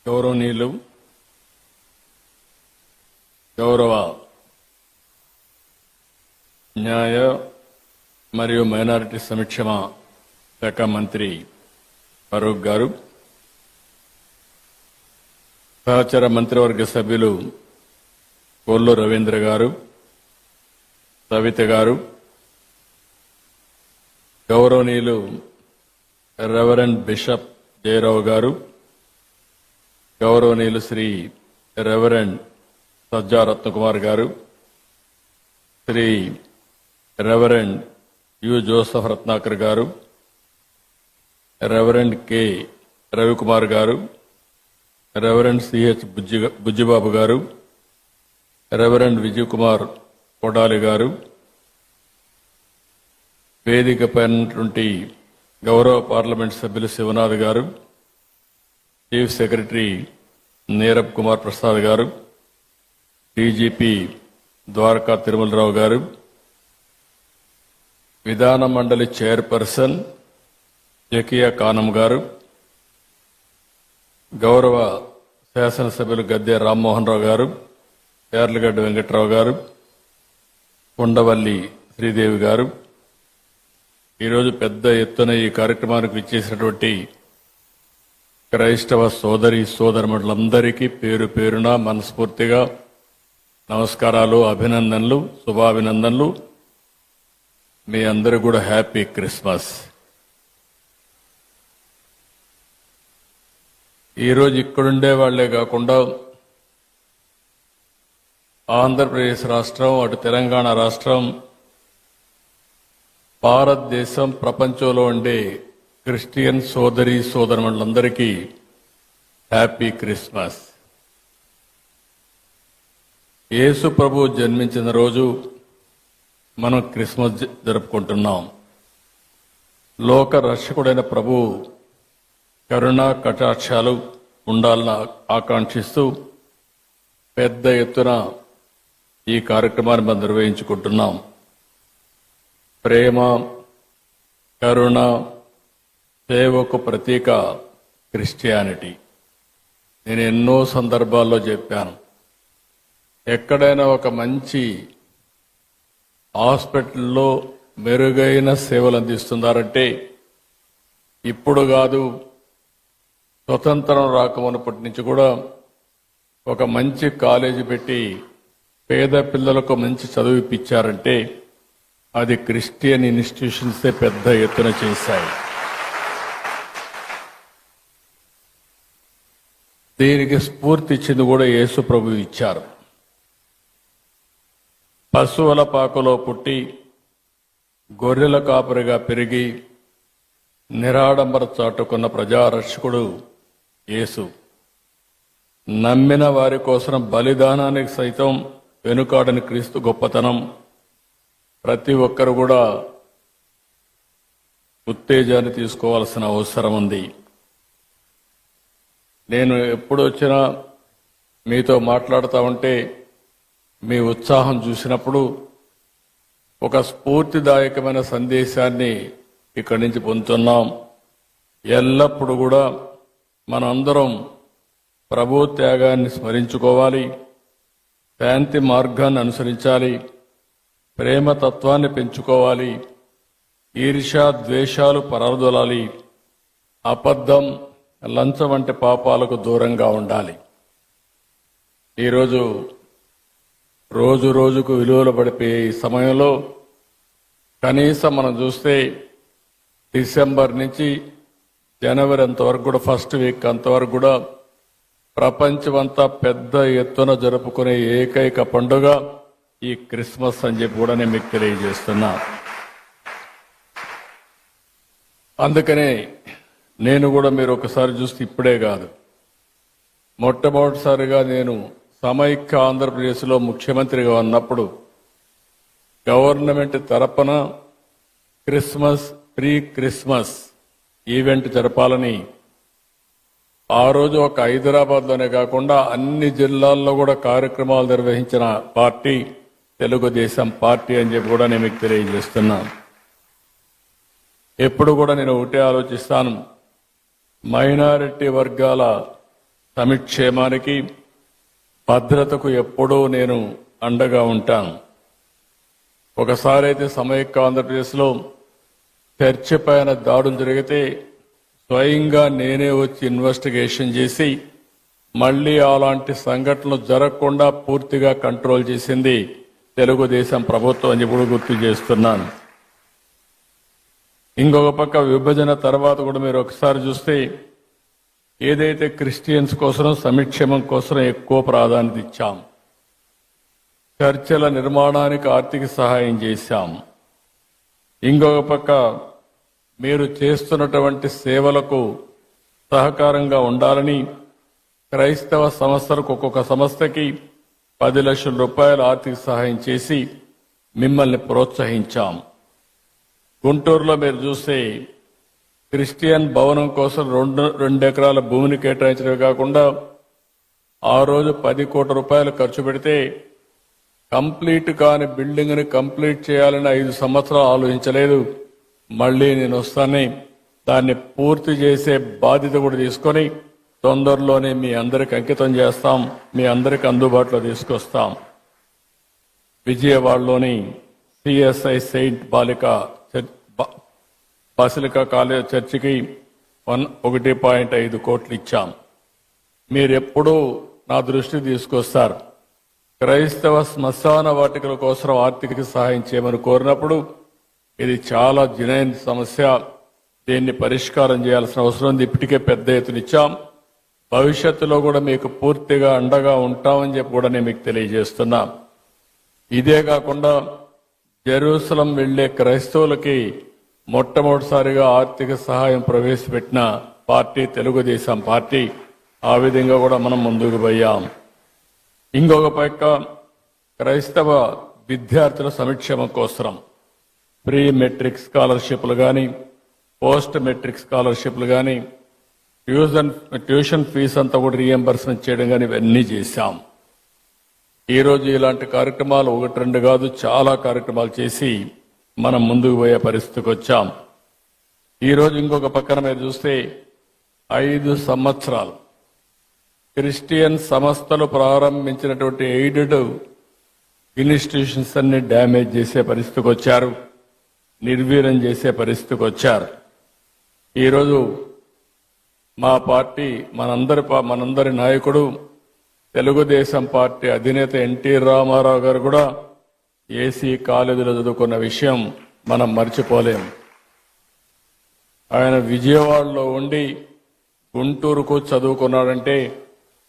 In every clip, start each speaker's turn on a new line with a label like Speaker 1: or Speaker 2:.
Speaker 1: గౌరవనీయులు గౌరవ న్యాయ మరియు మైనారిటీ సంక్షేమ శాఖ మంత్రి ఫరూక్ గారు, సహచర మంత్రివర్గ సభ్యులు కొల్లు రవీంద్ర గారు, సవిత గారు, గౌరవనీయులు రెవరెండ్ బిషప్ జయరావు గారు, గౌరవనీయులు Shri reverend Sajja Ratnakumar garu, Shri reverend U Joseph Ratnakar garu, reverend K Ravikumar గారు, రెవరెండ్ సిహెచ్ బుజ్జిబాబు గారు, రెవరెండ్ విజయ్ కుమార్ కొడాలి గారు, వేదికపైనటువంటి గౌరవ పార్లమెంట్ సభ్యులు శివనాథ్ గారు, చీఫ్ సెక్రటరీ నీరబ్ కుమార్ ప్రసాద్ గారు, డీజీపీ ద్వారకా తిరుమలరావు గారు, విధాన మండలి చైర్పర్సన్ జకియా కానం గారు, గౌరవ శాసనసభ్యులు గద్దె రామ్మోహన్ రావు గారు, యార్లగడ్డ వెంకట్రావు గారు, కొండవల్లి శ్రీదేవి గారు, ఈరోజు పెద్ద ఎత్తున ఈ కార్యక్రమానికి విచ్చేసినటువంటి క్రైస్తవ సోదరి సోదరులందరికీ పేరు పేరున మనస్ఫూర్తిగా నమస్కారాలు, అభినందనలు, శుభాభినందనలు. మీ అందరూ కూడా హ్యాపీ క్రిస్మస్. ఈరోజు ఇక్కడుండే వాళ్లే కాకుండా ఆంధ్రప్రదేశ్ రాష్ట్రం, అటు తెలంగాణ రాష్ట్రం, భారతదేశం, ప్రపంచంలో ఉండే క్రిస్టియన్ సోదరి సోదరులందరికీ హ్యాపీ క్రిస్మస్. యేసు ప్రభు జన్మించిన రోజు మనం క్రిస్మస్ జరుపుకుంటున్నాం. లోక రక్షకుడైన ప్రభు కరుణా కటాక్షాలు ఉండాలని ఆకాంక్షిస్తూ పెద్ద ఎత్తున ఈ కార్యక్రమాన్ని మనం నిర్వహించుకుంటున్నాం. ప్రేమ, కరుణ, సేవకు ప్రతీక క్రిస్టియానిటీ. నేను ఎన్నో సందర్భాల్లో చెప్పాను, ఎక్కడైనా ఒక మంచి హాస్పిటల్లో మెరుగైన సేవలు అందిస్తున్నారంటే ఇప్పుడు కాదు, స్వతంత్రం రాకమునప్పటి నుంచి కూడా ఒక మంచి కాలేజీ పెట్టి పేద పిల్లలకు మంచి చదువు ఇప్పించారంటే అది క్రిస్టియన్ ఇన్స్టిట్యూషన్సే పెద్ద ఎత్తున చేశాయి. దీనికి స్ఫూర్తి ఇచ్చింది కూడా యేసు ప్రభు ఇచ్చారు. పశువుల పాకలో పుట్టి గొర్రెల కాపరిగా పెరిగి నిరాడంబర చాటుకున్న ప్రజారక్షకుడు యేసు. నమ్మిన వారి కోసం బలిదానానికి సైతం వెనుకాడని క్రీస్తు గొప్పతనం ప్రతి ఒక్కరు కూడా ఉత్తేజాన్ని తీసుకోవాల్సిన అవసరం ఉంది. నేను ఎప్పుడు వచ్చినా మీతో మాట్లాడుతూ ఉంటే మీ ఉత్సాహం చూసినప్పుడు ఒక స్ఫూర్తిదాయకమైన సందేశాన్ని ఇక్కడి నుంచి పొందుతున్నాం. ఎల్లప్పుడూ కూడా మనందరం ప్రభు త్యాగాన్ని స్మరించుకోవాలి, శాంతి మార్గాన్ని అనుసరించాలి, ప్రేమతత్వాన్ని పెంచుకోవాలి, ఈర్ష్య ద్వేషాలు పరదొలాలి, అబద్ధం, లంచం వంటి పాపాలకు దూరంగా ఉండాలి. ఈరోజు రోజు రోజుకు విలువలు పడిపోయే ఈ సమయంలో కనీసం మనం చూస్తే డిసెంబర్ నుంచి జనవరి అంతవరకు కూడా, ఫస్ట్ వీక్ అంతవరకు కూడా ప్రపంచమంతా పెద్ద ఎత్తున జరుపుకునే ఏకైక పండుగ ఈ క్రిస్మస్ అని చెప్పి కూడా నేను మీకు తెలియజేస్తున్నా. అందుకనే నేను కూడా మీరు ఒకసారి చూస్తే ఇప్పుడే కాదు, మొట్టమొదటిసారిగా నేను సమైక్య ఆంధ్రప్రదేశ్లో ముఖ్యమంత్రిగా ఉన్నప్పుడు గవర్నమెంట్ తరపున ప్రీ క్రిస్మస్ ఈవెంట్ జరపాలని ఆ రోజు ఒక హైదరాబాద్లోనే కాకుండా అన్ని జిల్లాల్లో కూడా కార్యక్రమాలు నిర్వహించిన పార్టీ తెలుగుదేశం పార్టీ అని చెప్పి కూడా నేను మీకు తెలియజేస్తున్నాను. ఎప్పుడు కూడా నేను ఒకటే ఆలోచిస్తాను, మైనారిటీ వర్గాల సమిక్షేమానికి భద్రతకు ఎప్పుడూ నేను అండగా ఉంటాను. ఒకసారి అయితే సమైక్య ఆంధ్రప్రదేశ్లో చర్చి పైన దాడులు జరిగితే స్వయంగా నేనే వచ్చి ఇన్వెస్టిగేషన్ చేసి మళ్లీ అలాంటి సంఘటనలు జరగకుండా పూర్తిగా కంట్రోల్ చేసింది తెలుగుదేశం ప్రభుత్వం అని ఇప్పుడు గుర్తు చేస్తున్నాను. ఇంకొక పక్క విభజన తర్వాత కూడా మీరు ఒకసారి చూస్తే ఏదైతే క్రిస్టియన్స్ కోసం సంక్షేమం కోసం ఎక్కువ ప్రాధాన్యత ఇచ్చాం, చర్చల నిర్మాణానికి ఆర్థిక సహాయం చేశాం. ఇంకొక పక్క మీరు చేస్తున్నటువంటి సేవలకు సహకారంగా ఉండాలని క్రైస్తవ సంస్థలకు ఒక్కొక్క సంస్థకి 10 లక్షల రూపాయల ఆర్థిక సహాయం చేసి మిమ్మల్ని ప్రోత్సహించాం. గుంటూరులో మీరు చూస్తే క్రిస్టియన్ భవనం కోసం 2 ఎకరాల భూమిని కేటాయించడమే కాకుండా ఆ రోజు 10 కోట్ల రూపాయలు ఖర్చు పెడితే కంప్లీట్ కాని బిల్డింగ్ ని కంప్లీట్ చేయాలని 5 సంవత్సరాలు ఆలోచించలేదు. మళ్లీ నేను వస్తానే దాన్ని పూర్తి చేసే బాధ్యత కూడా తీసుకొని తొందరలోనే మీ అందరికి అంకితం చేస్తాం, మీ అందరికి అందుబాటులో తీసుకొస్తాం. విజయవాడలోని సిఎస్ఐ సెయింట్ బాసిలికా కాలేజ్ చర్చికి 1.5 కోట్లు ఇచ్చాం. మీరెప్పుడూ నా దృష్టి తీసుకొస్తారు. క్రైస్తవ శ్మశాన వాటికల కోసం ఆర్థిక సహాయం చేయమని కోరినప్పుడు ఇది చాలా జనైన సమస్య, దీన్ని పరిష్కారం చేయాల్సిన అవసరం ఉంది. ఇప్పటికే పెద్ద ఎత్తున ఇచ్చాం. భవిష్యత్తులో కూడా మీకు పూర్తిగా అండగా ఉంటామని చెప్పి కూడా నేను మీకు తెలియజేస్తున్నా. ఇదే కాకుండా జెరూసలం వెళ్లే క్రైస్తవులకి మొట్టమొదటిసారిగా ఆర్థిక సహాయం ప్రవేశపెట్టిన పార్టీ తెలుగుదేశం పార్టీ. ఆ విధంగా కూడా మనం ముందుకు పోయాం. ఇంకొక పక్క క్రైస్తవ విద్యార్థుల సంక్షేమం కోసం ప్రీ మెట్రిక్ స్కాలర్షిప్లు కానీ, పోస్ట్ మెట్రిక్ స్కాలర్షిప్లు కానీ, ట్యూషన్ ఫీజు అంతా కూడా రీఎంబర్స్మెంట్ చేయడం కానీ ఇవన్నీ చేశాం. ఈరోజు ఇలాంటి కార్యక్రమాలు 1-2 కాదు, చాలా కార్యక్రమాలు చేసి మనం ముందుకు పోయే పరిస్థితికి వచ్చాం. ఈరోజు ఇంకొక పక్కన మీరు చూస్తే 5 సంవత్సరాలు క్రిస్టియన్ సంస్థలు ప్రారంభించినటువంటి ఎయిడెడ్ ఇన్స్టిట్యూషన్స్ అన్ని డ్యామేజ్ చేసే పరిస్థితికి వచ్చారు, నిర్వీర్యం చేసే పరిస్థితికి వచ్చారు. ఈరోజు మా పార్టీ మనందరి నాయకుడు తెలుగుదేశం పార్టీ అధినేత ఎన్టీ రామారావు గారు కూడా ఏసీ కాలేజీలో చదువుకున్న విషయం మనం మర్చిపోలేం. ఆయన విజయవాడలో ఉండి గుంటూరుకు చదువుకున్నాడంటే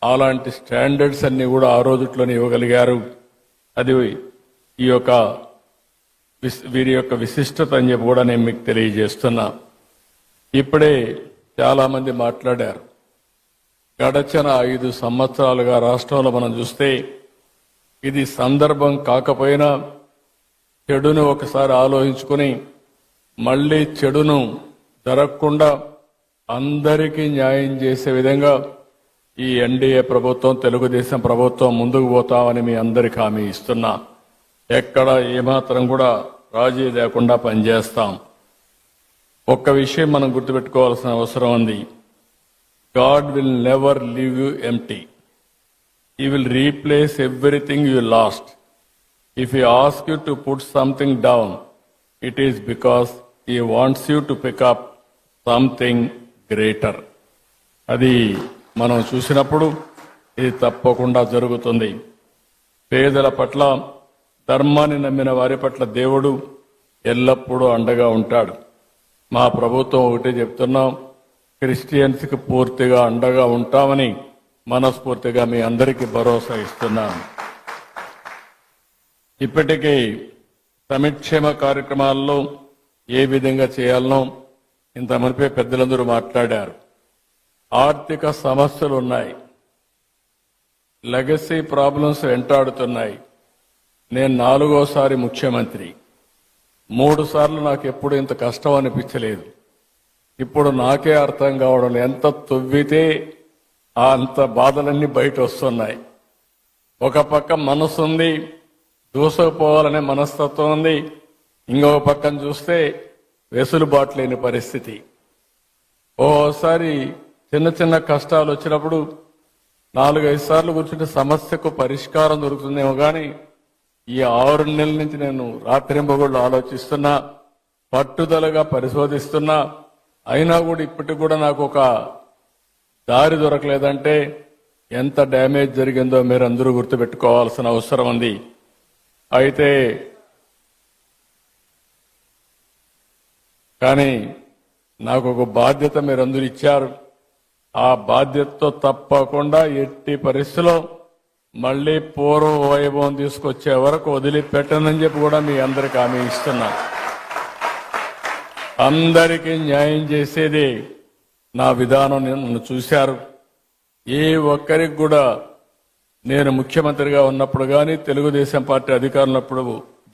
Speaker 1: అలాంటి స్టాండర్డ్స్ అన్ని కూడా ఆ రోజుట్లోనే ఇవ్వగలిగారు. అది వీరి యొక్క విశిష్టత అని చెప్పి కూడా నేను మీకు తెలియజేస్తున్నా. ఇప్పుడే చాలా మంది మాట్లాడారు. గడచిన 5 సంవత్సరాలుగా రాష్ట్రంలో మనం చూస్తే ఇది సందర్భం కాకపోయినా చెడును ఒకసారి ఆలోచించుకుని మళ్లీ చెడును జరగకుండా అందరికీ న్యాయం చేసే విధంగా ఈ ఎన్డీఏ ప్రభుత్వం, తెలుగుదేశం ప్రభుత్వం ముందుకు పోతామని మీ అందరికీ హామీ ఇస్తున్నా. ఎక్కడ ఏమాత్రం కూడా రాజీ లేకుండా పనిచేస్తాం. ఒక్క విషయం మనం గుర్తుపెట్టుకోవాల్సిన అవసరం ఉంది. God will never leave you empty. He will replace everything you lost. If He asks you to put something down, it is because He wants you to pick up something greater. అది మనం చూసినప్పుడు ఇది తప్పకుండా జరుగుతుంది. పేదల పట్ల, ధర్మాన్ని నమ్మిన వారి పట్ల దేవుడు ఎల్లప్పుడూ అండగా ఉంటాడు. మా ప్రభుత్వం ఒకటే చెప్తున్నాం, క్రిస్టియన్స్ కి పూర్తిగా అండగా ఉంటామని మనస్ఫూర్తిగా మీ అందరికీ భరోసా ఇస్తున్నాను. ఇప్పటికీ సంక్షేమ కార్యక్రమాల్లో ఏ విధంగా చేయాలనో ఇంత మునిపే పెద్దలందరూ మాట్లాడారు. ఆర్థిక సమస్యలు ఉన్నాయి, లెగసీ ప్రాబ్లమ్స్ వెంటాడుతున్నాయి. నేను 4వ ముఖ్యమంత్రి. 3 సార్లు నాకు ఎప్పుడు ఇంత కష్టం అనిపించలేదు. ఇప్పుడు నాకే అర్థం కావడం, ఎంత తవ్వితే అంత బాధలన్నీ బయట వస్తున్నాయి. ఒక పక్క మనసు ఉంది, దూసుకుపోవాలనే మనస్తత్వం ఉంది. ఇంకొక పక్కన చూస్తే వెసులుబాటు లేని పరిస్థితి. ఓసారి చిన్న చిన్న కష్టాలు వచ్చినప్పుడు 4-5 సార్లు కూర్చుంటే సమస్యకు పరిష్కారం దొరుకుతుందేమో కానీ ఈ 6 నెలల నుంచి నేను రాత్రింబగళ్ళు ఆలోచిస్తున్నా, పట్టుదలగా పరిశోధిస్తున్నా, అయినా కూడా ఇప్పటికి కూడా నాకు ఒక దారి దొరకలేదంటే ఎంత డ్యామేజ్ జరిగిందో మీరందరూ గుర్తుపెట్టుకోవాల్సిన అవసరం ఉంది. అయితే కానీ నాకు ఒక బాధ్యత మీరందరూ ఇచ్చారు. ఆ బాధ్యతతో తప్పకుండా ఎట్టి పరిస్థితిలో మళ్లీ పూర్వ వైభవం తీసుకొచ్చే వరకు వదిలిపెట్టనని చెప్పి కూడా మీ అందరికి హామీ ఇస్తున్నా. అందరికీ న్యాయం చేసేది నా విధానం. నన్ను చూశారు. ఏ ఒక్కరికి కూడా నేను ముఖ్యమంత్రిగా ఉన్నప్పుడు కానీ తెలుగుదేశం పార్టీ అధికారులప్పుడు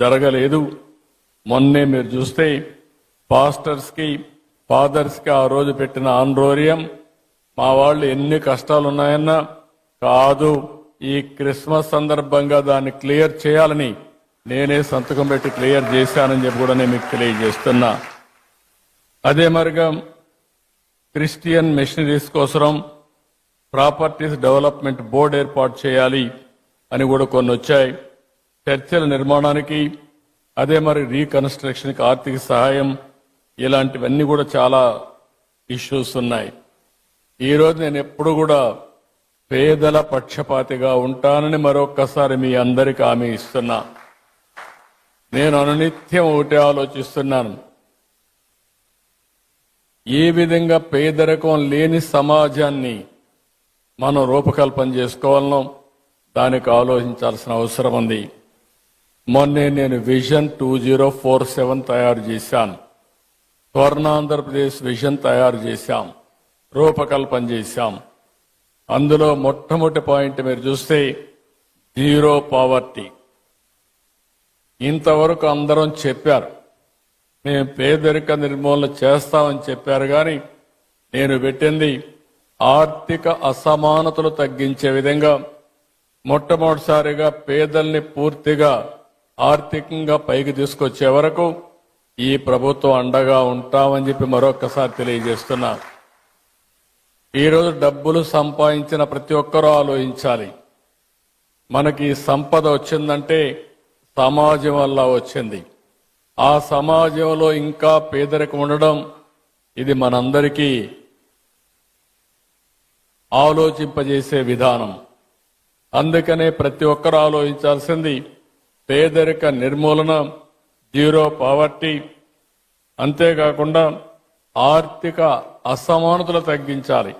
Speaker 1: జరగలేదు. మొన్నే మీరు చూస్తే పాస్టర్స్ కి ఫాదర్స్ కి ఆ రోజు పెట్టిన ఆందోళన మా వాళ్ళు ఎన్ని కష్టాలున్నాయన్నా కాదు, ఈ క్రిస్మస్ సందర్భంగా దాన్ని క్లియర్ చేయాలని నేనే సంతకం పెట్టి క్లియర్ చేశానని చెప్పి కూడా నేను మీకు తెలియజేస్తున్నా. అదే మరిగా క్రిస్టియన్ మిషనరీస్ కోసం ప్రాపర్టీస్ డెవలప్మెంట్ బోర్డు ఏర్పాటు చేయాలి అని కూడా కొన్ని వచ్చాయి. చర్చల నిర్మాణానికి, అదే మరి రీకన్స్ట్రక్షన్కి ఆర్థిక సహాయం, ఇలాంటివన్నీ కూడా చాలా ఇష్యూస్ ఉన్నాయి. ఈరోజు నేను ఎప్పుడు కూడా పేదల పక్షపాతిగా ఉంటానని మరొక్కసారి మీ అందరికీ హామీ ఇస్తున్నా. నేను అనునిత్యం ఒకటే ఆలోచిస్తున్నాను, ఏ విధంగా పేదరికం లేని సమాజాన్ని మనం రూపకల్పన చేసుకోవాలనో దానికి ఆలోచించాల్సిన అవసరం ఉంది. మొన్నే నేను విజన్ 2047 తయారు చేశాను. స్వర్ణాంధ్రప్రదేశ్ విజన్ తయారు చేశాం, రూపకల్పన చేశాం. అందులో మొట్టమొదటి పాయింట్ మీరు చూస్తే జీరో పావర్టీ. ఇంతవరకు అందరం చెప్పారు మేము పేదరిక నిర్మూలన చేస్తామని చెప్పారు, కానీ నేను పెట్టింది ఆర్థిక అసమానతలు తగ్గించే విధంగా మొట్టమొదటిసారిగా పేదల్ని పూర్తిగా ఆర్థికంగా పైకి తీసుకొచ్చే వరకు ఈ ప్రభుత్వం అండగా ఉంటామని చెప్పి మరొకసారి తెలియజేస్తున్నా. ఈరోజు డబ్బులు సంపాదించిన ప్రతి ఒక్కరూ ఆలోచించాలి, మనకి సంపద వచ్చిందంటే సమాజం వల్ల వచ్చింది. ఆ సమాజంలో ఇంకా పేదరికం ఉండడం ఇది మనందరికీ ఆలోచింపజేసే విధానం. అందుకనే ప్రతి ఒక్కరూ ఆలోచించాల్సింది పేదరిక నిర్మూలన, జీరో పావర్టీ, అంతేకాకుండా ఆర్థిక అసమానతలు తగ్గించాలి.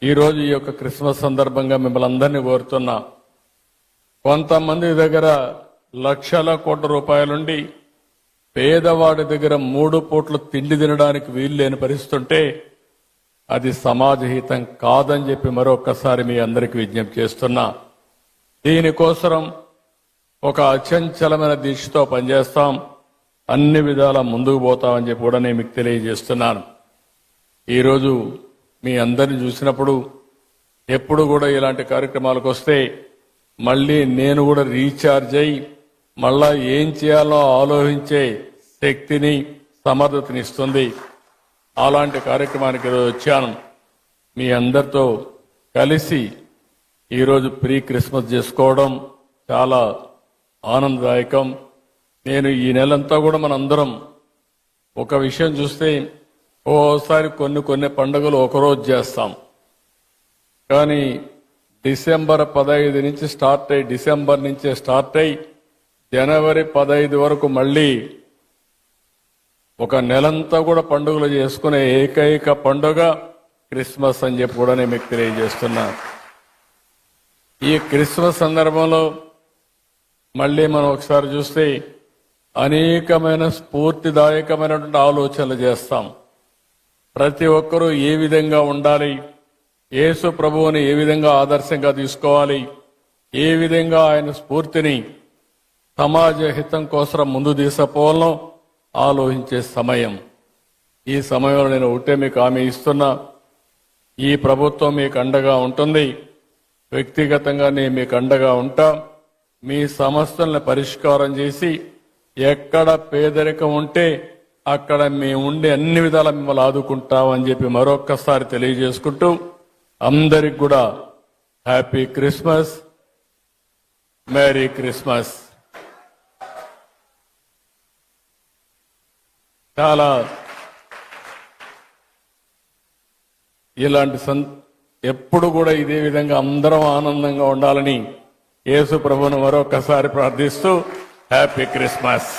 Speaker 1: ఈరోజు ఈ యొక్క క్రిస్మస్ సందర్భంగా మిమ్మల్ని అందరినీ కోరుతున్నా, కొంతమంది దగ్గర లక్షల కోట్ల రూపాయలుండి పేదవాడి దగ్గర 3 పూట్ల తిండి తినడానికి వీలు లేని పరిస్థితుంటే అది సమాజహితం కాదని చెప్పి మరొకసారి మీ అందరికీ విజ్ఞప్తి చేస్తున్నా. దీనికోసం ఒక అచంచలమైన దీక్షతో పనిచేస్తాం, అన్ని విధాల ముందుకు పోతామని చెప్పి కూడా నేను మీకు తెలియజేస్తున్నాను. ఈరోజు మీ అందరిని చూసినప్పుడు ఎప్పుడు కూడా ఇలాంటి కార్యక్రమాలకు వస్తే మళ్ళీ నేను కూడా రీఛార్జ్ అయ్యి మళ్ళా ఏం చేయాలో ఆలోచించే శక్తిని, సమర్థతనిస్తుంది. అలాంటి కార్యక్రమానికి ఈరోజు వచ్చాను. మీ అందరితో కలిసి ఈరోజు ప్రీ క్రిస్మస్ చేసుకోవడం చాలా ఆనందదాయకం. నేను ఈ నెలంతా కూడా మనందరం ఒక విషయం చూస్తే ఓసారి కొన్ని పండుగలు ఒకరోజు చేస్తాం, కానీ డిసెంబర్ 15 నుంచి స్టార్ట్ అయ్యి, డిసెంబర్ నుంచే స్టార్ట్ అయ్యి జనవరి 15 వరకు మళ్ళీ ఒక నెలంతా కూడా పండుగలు చేసుకునే ఏకైక పండుగ క్రిస్మస్ అని చెప్పి కూడా నేను మీకు తెలియజేస్తున్నా. ఈ క్రిస్మస్ సందర్భంలో మళ్ళీ మనం ఒకసారి చూస్తే అనేకమైన స్ఫూర్తిదాయకమైనటువంటి ఆలోచనలు చేస్తాం. ప్రతి ఒక్కరూ ఏ విధంగా ఉండాలి, యేసు ప్రభువుని ఏ విధంగా ఆదర్శంగా తీసుకోవాలి, ఏ విధంగా ఆయన స్ఫూర్తిని సమాజ హితం కోసం ముందు తీసుకుపోవాలో ఆలోచించే సమయం. ఈ సమయంలో నేను ఒకటే మీకు హామీ ఇస్తున్నా, ఈ ప్రభుత్వం మీకు అండగా ఉంటుంది. వ్యక్తిగతంగా నేను మీకు అండగా ఉంటా. మీ సమస్యలను పరిష్కారం చేసి ఎక్కడ పేదరికం ఉంటే అక్కడ మేము ఉండి అన్ని విధాలా మిమ్మల్ని ఆదుకుంటామని చెప్పి మరొక్కసారి తెలియజేసుకుంటూ అందరికి కూడా హ్యాపీ క్రిస్మస్, మేరీ క్రిస్మస్. చాలా ఇలాంటి ఎప్పుడు కూడా ఇదే విధంగా అందరం ఆనందంగా ఉండాలని యేసు ప్రభువును మరొకసారి ప్రార్థిస్తూ హ్యాపీ క్రిస్మస్.